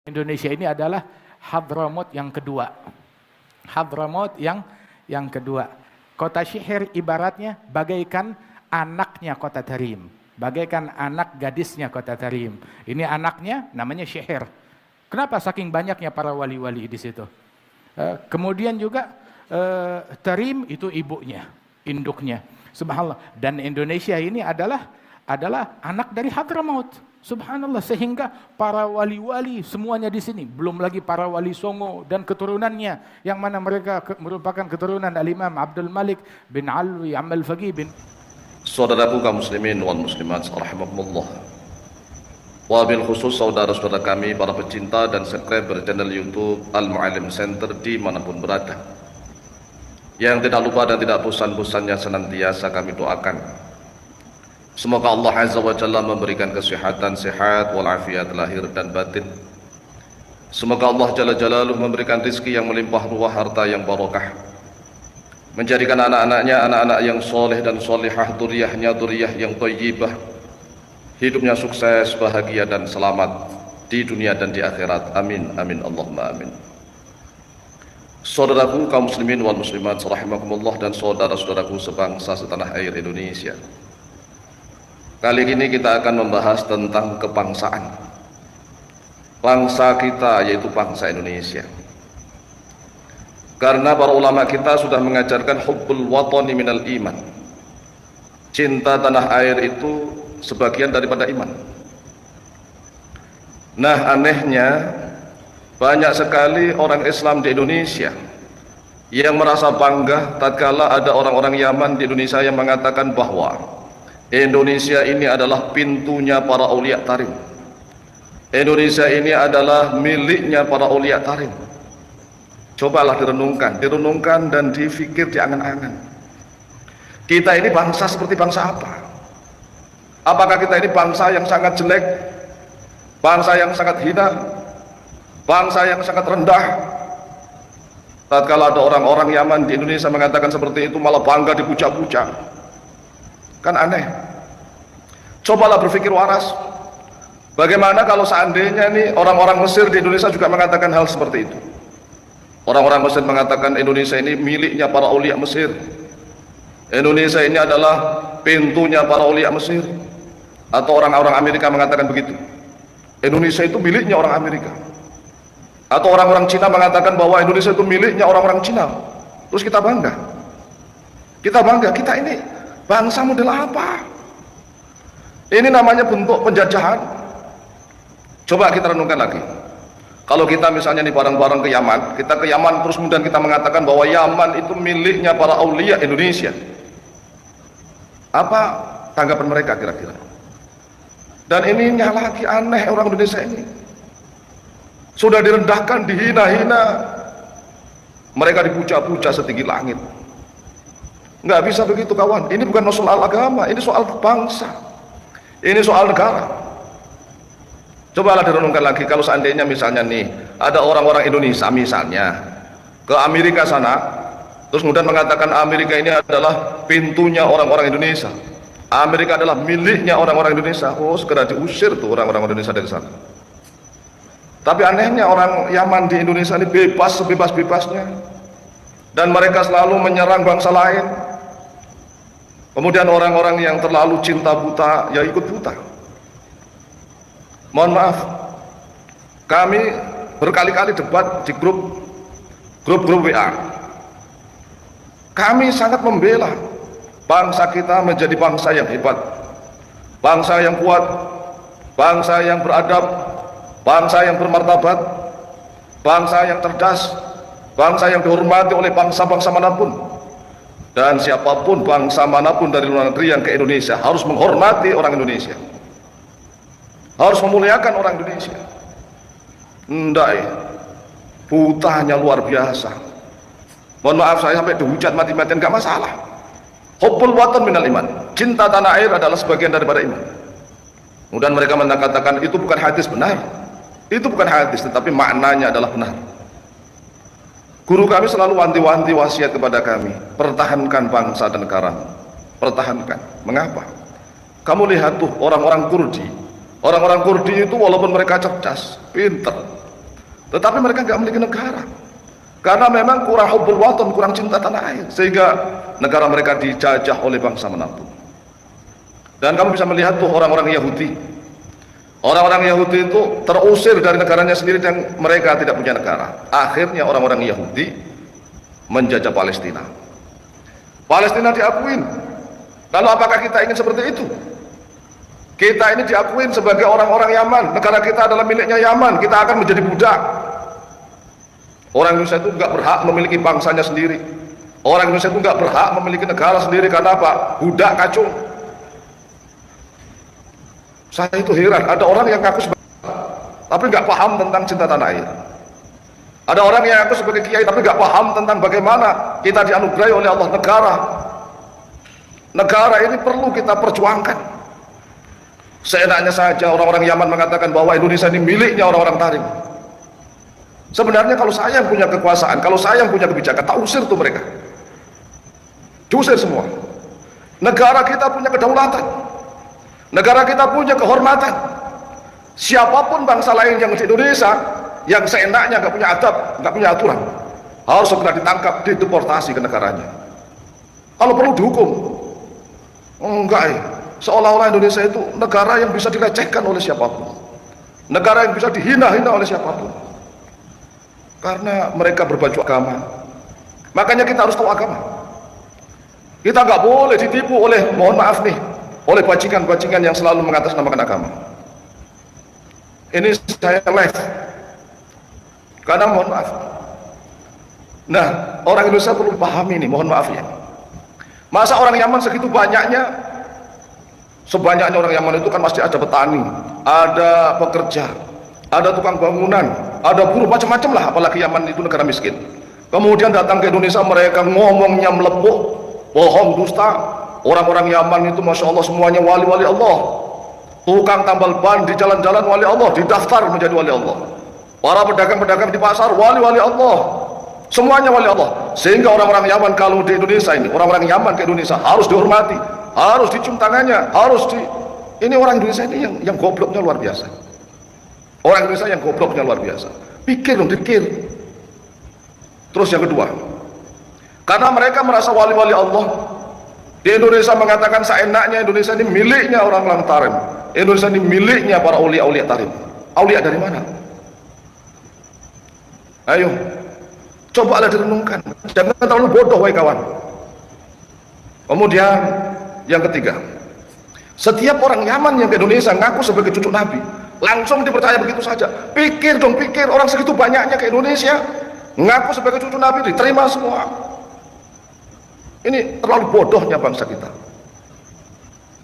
Indonesia ini adalah Hadramaut yang kedua. Hadramaut yang kedua. Kota Syihir ibaratnya bagaikan anaknya kota Tarim. Bagaikan anak gadisnya kota Tarim. Ini anaknya namanya Syihir. Kenapa saking banyaknya para wali-wali di situ? Kemudian juga Tarim itu ibunya, induknya. Subhanallah. Dan Indonesia ini adalah anak dari Hadramaut. Subhanallah, sehingga para wali-wali semuanya di sini, belum lagi para wali Songo dan keturunannya, yang mana mereka merupakan keturunan Al-Imam Abdul Malik bin Alwi Amal Faqih bin. Saudaraku kaum muslimin wal muslimat rahimakumullah. Wabil khusus saudara-saudara kami para pecinta dan subscriber channel YouTube Al-Mu'allim Center dimanapun berada, yang tidak lupa dan tidak bosan-bosannya senantiasa kami doakan semoga Allah Azza wa Jalla memberikan kesehatan, sehat walafiat lahir dan batin. Semoga Allah Jalla Jalaluh memberikan rizki yang melimpah ruah, harta yang barokah, menjadikan anak-anaknya anak-anak yang soleh dan solehah, duriyahnya duriyah yang thayyibah, hidupnya sukses, bahagia dan selamat di dunia dan di akhirat. Amin amin Allahumma amin. Saudaraku kaum muslimin wal muslimat rahimakumullah dan saudara-saudaraku sebangsa setanah air Indonesia, kali ini kita akan membahas tentang kebangsaan bangsa kita, yaitu bangsa Indonesia. Karena para ulama kita sudah mengajarkan hubbul watani minal iman, cinta tanah air itu sebagian daripada iman. Nah, anehnya banyak sekali orang Islam di Indonesia yang merasa bangga tatkala ada orang-orang Yaman di Indonesia yang mengatakan bahwa Indonesia ini adalah pintunya para aulia Tarim. Indonesia ini adalah miliknya para aulia Tarim. Cobalah direnungkan dan difikir, diangan-angan. Kita ini bangsa seperti bangsa apa? Apakah kita ini bangsa yang sangat jelek, bangsa yang sangat hina, bangsa yang sangat rendah? Tatkala ada orang-orang Yaman di Indonesia mengatakan seperti itu, malah bangga dipuja-puja. Kan aneh. Cobalah berpikir waras. Bagaimana kalau seandainya nih orang-orang Mesir di Indonesia juga mengatakan hal seperti itu? Orang-orang Mesir mengatakan Indonesia ini miliknya para aulia Mesir. Indonesia ini adalah pintunya para aulia Mesir. Atau orang-orang Amerika mengatakan begitu. Indonesia itu miliknya orang Amerika. Atau orang-orang Cina mengatakan bahwa Indonesia itu miliknya orang-orang Cina. Terus kita bangga. Kita ini bangsa model apa? Ini namanya bentuk penjajahan. Coba kita renungkan lagi. Kalau kita misalnya nih bareng-bareng ke Yaman, kita ke Yaman terus kemudian kita mengatakan bahwa Yaman itu miliknya para aulia Indonesia. Apa tanggapan mereka kira-kira? Dan ininya lagi aneh, orang Indonesia ini sudah direndahkan, dihina-hina, mereka dipuja-puja setinggi langit. Nggak bisa begitu kawan. Ini bukan soal agama, ini soal bangsa, ini soal negara. Cobalah direnungkan lagi, kalau seandainya misalnya nih ada orang-orang Indonesia misalnya ke Amerika sana, terus kemudian mengatakan Amerika ini adalah pintunya orang-orang Indonesia, Amerika adalah miliknya orang-orang Indonesia. Oh, segera diusir tuh orang-orang Indonesia dari sana. Tapi anehnya orang Yaman di Indonesia ini bebas sebebas-bebasnya, dan mereka selalu menyerang bangsa lain. Kemudian orang-orang yang terlalu cinta buta ya ikut buta. Mohon maaf, kami berkali-kali debat di grup WA. Kami sangat membela bangsa kita menjadi bangsa yang hebat, bangsa yang kuat, bangsa yang beradab, bangsa yang bermartabat, bangsa yang cerdas, bangsa yang dihormati oleh bangsa-bangsa manapun. Dan siapapun bangsa manapun dari luar negeri yang ke Indonesia harus menghormati orang Indonesia, harus memuliakan orang Indonesia. Ndai, butanya luar biasa. Mohon maaf saya sampai dihujat mati-matian, gak masalah. Hubbul watan minal iman, cinta tanah air adalah sebagian daripada iman. Kemudian mereka mengatakan itu bukan hadis. Benar, itu bukan hadis, tetapi maknanya adalah benar. Guru kami selalu wanti-wanti wasiat kepada kami, pertahankan bangsa dan negara, pertahankan. Mengapa? Kamu lihat tuh orang-orang Kurdi itu walaupun mereka cerdas, pinter, Tetapi mereka nggak memiliki negara. Karena memang kurang hubbul waton, kurang cinta tanah air, sehingga negara mereka dijajah oleh bangsa manapun. Dan kamu bisa melihat tuh orang-orang Yahudi. Orang-orang Yahudi itu terusir dari negaranya sendiri dan mereka tidak punya negara. Akhirnya orang-orang Yahudi menjajah Palestina. Palestina diakuin. Lalu apakah kita ingin seperti itu? Kita ini diakuin sebagai orang-orang Yaman. Negara kita adalah miliknya Yaman. Kita akan menjadi budak. Orang Indonesia itu nggak berhak memiliki bangsanya sendiri. Orang Indonesia itu nggak berhak memiliki negara sendiri. Karena apa? Budak kacung. Saya itu heran. Ada orang yang ngaku sebagai tapi nggak paham tentang cinta tanah air. Ada orang yang ngaku sebagai kiai tapi nggak paham tentang bagaimana kita dianugerahi oleh Allah negara. Negara ini perlu kita perjuangkan. Seenaknya saja orang-orang Yaman mengatakan bahwa Indonesia ini miliknya orang-orang Tarim. Sebenarnya kalau saya yang punya kekuasaan, kalau saya yang punya kebijakan, tak usir tuh mereka. Diusir semua. Negara kita punya kedaulatan. Negara kita punya kehormatan. Siapapun bangsa lain yang di Indonesia yang seenaknya nggak punya adab, nggak punya aturan, harus segera ditangkap, dideportasi ke negaranya. Kalau perlu dihukum. Enggak ya. Seolah-olah Indonesia itu negara yang bisa dilecehkan oleh siapapun. Negara yang bisa dihina-hina oleh siapapun. Karena mereka berbaju agama. Makanya kita harus tahu agama. Kita nggak boleh ditipu oleh, mohon maaf nih, oleh bajingan-bajingan yang selalu mengatasnamakan agama. Ini saya live. Karena mohon maaf. Nah, orang Indonesia perlu pahami ini, mohon maaf ya. Masa orang Yaman segitu banyaknya? Sebanyaknya orang Yaman itu kan pasti ada petani, ada pekerja, ada tukang bangunan, ada buruh, macam-macam lah. Apalagi Yaman itu negara miskin. Kemudian datang ke Indonesia, mereka ngomongnya melepuk, bohong, dusta. Orang-orang Yaman itu Masya Allah semuanya wali-wali Allah. Tukang tambal ban di jalan-jalan wali Allah, didaftar menjadi wali Allah. Para pedagang-pedagang di pasar wali-wali Allah. Semuanya wali Allah. Sehingga orang-orang Yaman kalau di Indonesia ini, orang-orang Yaman ke Indonesia harus dihormati, harus dicium tangannya, harus di... Ini orang Indonesia ini yang gobloknya luar biasa. Orang Indonesia yang gobloknya luar biasa. Pikir dong, pikir. Terus yang kedua, karena mereka merasa wali-wali Allah, di Indonesia mengatakan seenaknya Indonesia ini miliknya orang-orang Tarim. Indonesia ini miliknya para aulia-aulia Tarim. Aulia dari mana? Ayo, cobalah direnungkan. Jangan terlalu bodoh, wahai kawan. Kemudian yang ketiga, setiap orang Yaman yang ke Indonesia ngaku sebagai cucu Nabi, langsung dipercaya begitu saja. Pikir dong, pikir, orang segitu banyaknya ke Indonesia ngaku sebagai cucu Nabi, diterima semua. Ini terlalu bodohnya bangsa kita.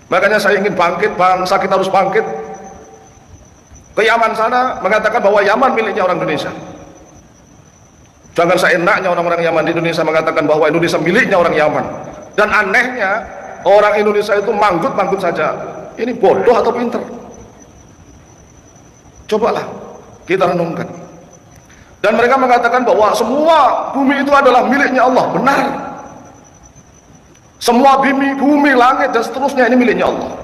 Makanya saya ingin bangkit, bangsa kita harus bangkit. Ke Yaman sana mengatakan bahwa Yaman miliknya orang Indonesia. Jangan seenaknya orang-orang Yaman di Indonesia mengatakan bahwa Indonesia miliknya orang Yaman. Dan anehnya orang Indonesia itu manggut-manggut saja. Ini bodoh atau pinter? Cobalah kita renungkan. Dan mereka mengatakan bahwa semua bumi itu adalah miliknya Allah. Benar. Semua bumi, langit dan seterusnya ini miliknya Allah.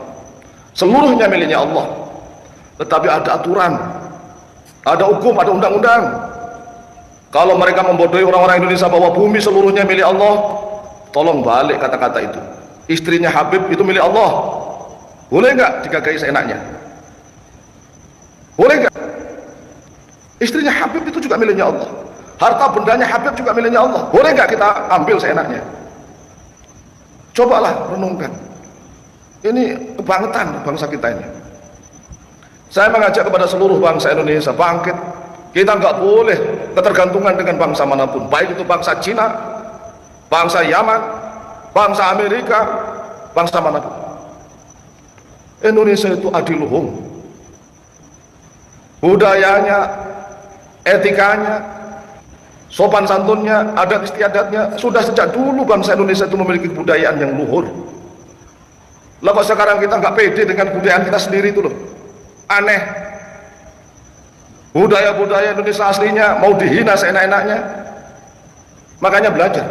Seluruhnya miliknya Allah. Tetapi ada aturan, ada hukum, ada undang-undang. Kalau mereka membodohi orang-orang Indonesia bahwa bumi seluruhnya milik Allah, tolong balik kata-kata itu. Istrinya Habib itu milik Allah. Boleh nggak digagai seenaknya? Boleh nggak? Istrinya Habib itu juga miliknya Allah. Harta bendanya Habib juga miliknya Allah. Boleh nggak kita ambil seenaknya? Cobalah renungkan. Ini kebangetan bangsa kita ini. Saya mengajak kepada seluruh bangsa Indonesia bangkit. Kita nggak boleh ketergantungan dengan bangsa manapun, baik itu bangsa Cina, bangsa Yaman, bangsa Amerika, bangsa manapun. Indonesia itu adiluhung. Budayanya, etikanya, sopan santunnya, adat istiadatnya, sudah sejak dulu bangsa Indonesia itu memiliki kebudayaan yang luhur. Lah kok sekarang kita nggak pede dengan kebudayaan kita sendiri itu loh. Aneh. Budaya-budaya Indonesia aslinya mau dihina seenak-enaknya. Makanya belajar.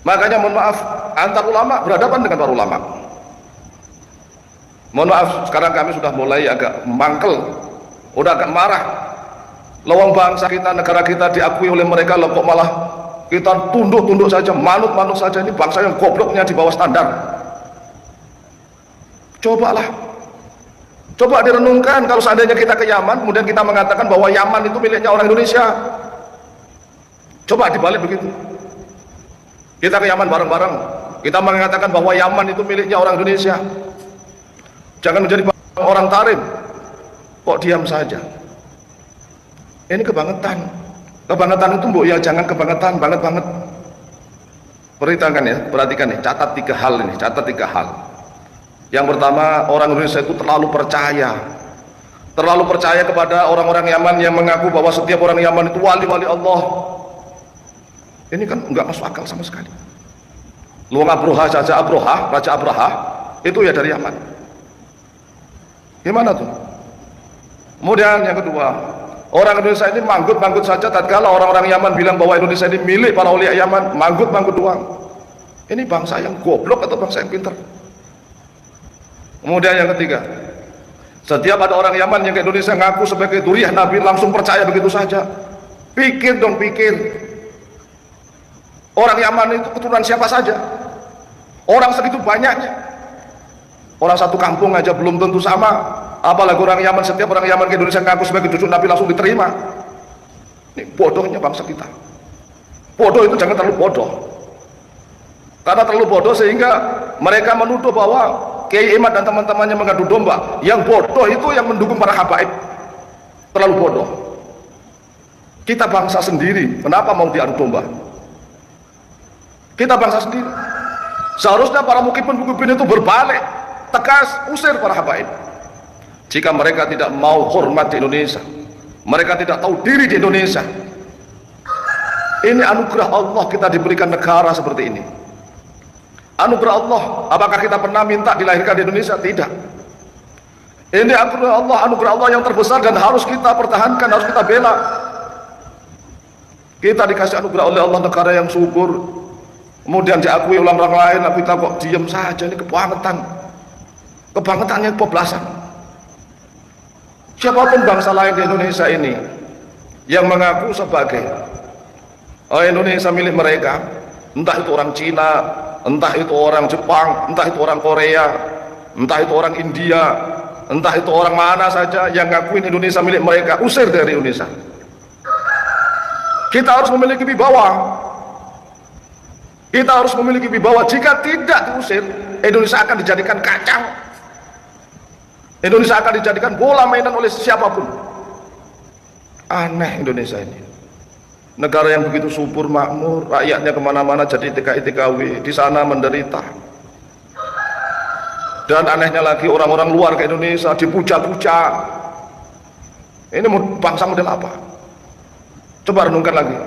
Makanya mohon maaf, antar ulama berhadapan dengan para ulama. Mohon maaf, sekarang kami sudah mulai agak mangkel, udah agak marah. Lawang bangsa kita, negara kita diakui oleh mereka, loh kok malah kita tunduk-tunduk saja, manut-manut saja. Ini bangsa yang gobloknya di bawah standar. Coba direnungkan, kalau seandainya kita ke Yaman, kemudian kita mengatakan bahwa Yaman itu miliknya orang Indonesia. Coba dibalik begitu. Kita ke Yaman bareng-bareng, kita mengatakan bahwa Yaman itu miliknya orang Indonesia. Jangan menjadi orang tarim. Kok diam saja? Ini kebangetan. Kebangetan itu mbok ya jangan kebangetan banget-banget. Perhatikan ya, catat 3 hal ini, catat 3 hal. Yang pertama, orang Indonesia itu terlalu percaya kepada orang-orang Yaman yang mengaku bahwa setiap orang Yaman itu wali-wali Allah. Ini kan enggak masuk akal sama sekali. Luang Raja Abraha itu ya dari Yaman. Gimana tuh? Kemudian yang kedua, orang Indonesia ini manggut-manggut saja tatkala orang-orang Yaman bilang bahwa Indonesia ini milik para aulia Yaman, manggut-manggut doang. Ini bangsa yang goblok atau bangsa yang pintar? Kemudian yang ketiga, setiap ada orang Yaman yang ke Indonesia ngaku sebagai duriah Nabi, langsung percaya begitu saja. Pikir dong, pikir. Orang Yaman itu keturunan siapa saja? Orang segitu banyaknya. Orang satu kampung aja belum tentu sama. Apalagi orang Yaman, setiap orang Yaman ke Indonesia ngaku sebagai cucu Nabi langsung diterima. Ini bodohnya bangsa kita. Bodoh itu jangan terlalu bodoh. Karena terlalu bodoh sehingga mereka menuduh bahwa Kiai Imad dan teman-temannya mengadu domba. Yang bodoh itu yang mendukung para habaib. Terlalu bodoh. Kita bangsa sendiri, kenapa mau diadu domba? Kita bangsa sendiri. Seharusnya para mukibin itu berbalik, tegas, usir para habaib. Jika mereka tidak mau hormat di Indonesia, mereka tidak tahu diri di Indonesia. Ini anugerah Allah kita diberikan negara seperti ini. Anugerah Allah. Apakah kita pernah minta dilahirkan di Indonesia? Tidak. Ini anugerah Allah yang terbesar dan harus kita pertahankan, harus kita bela. Kita dikasih anugerah oleh Allah negara yang subur, kemudian diakui oleh orang lain, kita kok diam saja. Ini kebangetannya kebablasan. Siapapun bangsa lain di Indonesia ini yang mengaku sebagai Indonesia milik mereka, entah itu orang Cina, entah itu orang Jepang, entah itu orang Korea, entah itu orang India, entah itu orang mana saja yang ngakuin Indonesia milik mereka, usir dari Indonesia. Kita harus memiliki wibawa. Kita harus memiliki wibawa. Jika tidak diusir, Indonesia akan dijadikan kacang. Indonesia akan dijadikan bola mainan oleh siapapun. Aneh Indonesia ini. Negara yang begitu subur, makmur, rakyatnya kemana-mana jadi TKI-TKW, di sana menderita. Dan anehnya lagi, orang-orang luar ke Indonesia dipuja-puja. Ini bangsa model apa? Coba renungkan lagi.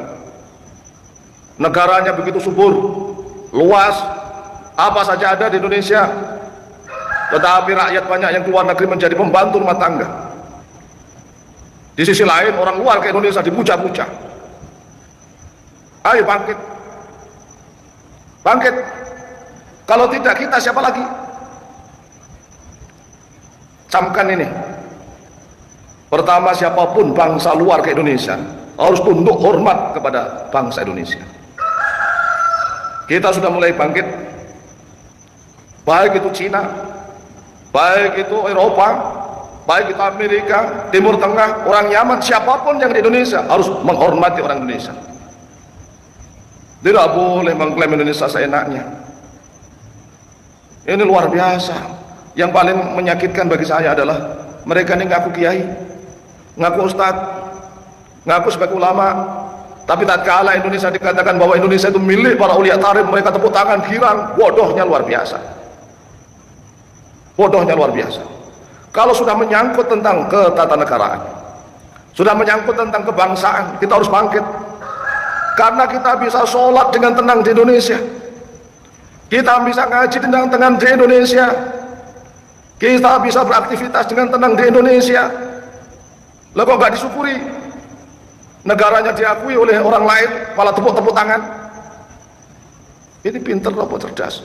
Negaranya begitu subur, luas, apa saja ada di Indonesia, tetapi rakyat banyak yang keluar negeri menjadi pembantu rumah tangga. Di sisi lain, orang luar ke Indonesia dipuja-puja. Ayo bangkit, bangkit. Kalau tidak kita siapa lagi? Camkan ini. Pertama, siapapun bangsa luar ke Indonesia harus tunduk hormat kepada bangsa Indonesia. Kita sudah mulai bangkit. Baik itu Cina, baik itu Eropa, baik itu Amerika, Timur Tengah, orang Yaman, siapapun yang di Indonesia harus menghormati orang Indonesia. Tidak boleh mengklaim Indonesia seenaknya. Ini luar biasa. Yang paling menyakitkan bagi saya adalah mereka ini ngaku kiai, ngaku ustadz, ngaku sebagai ulama, tapi tatkala Indonesia dikatakan bahwa Indonesia itu milik para ulia tarif, mereka tepuk tangan girang. Bodohnya luar biasa. Bodohnya luar biasa. Kalau sudah menyangkut tentang ketatanegaraan, sudah menyangkut tentang kebangsaan, kita harus bangkit. Karena kita bisa sholat dengan tenang di Indonesia, kita bisa ngaji dengan tenang di Indonesia, kita bisa beraktivitas dengan tenang di Indonesia. Lah kok nggak disyukuri? Negaranya diakui oleh orang lain, malah tepuk-tepuk tangan. Ini pinter apa cerdas?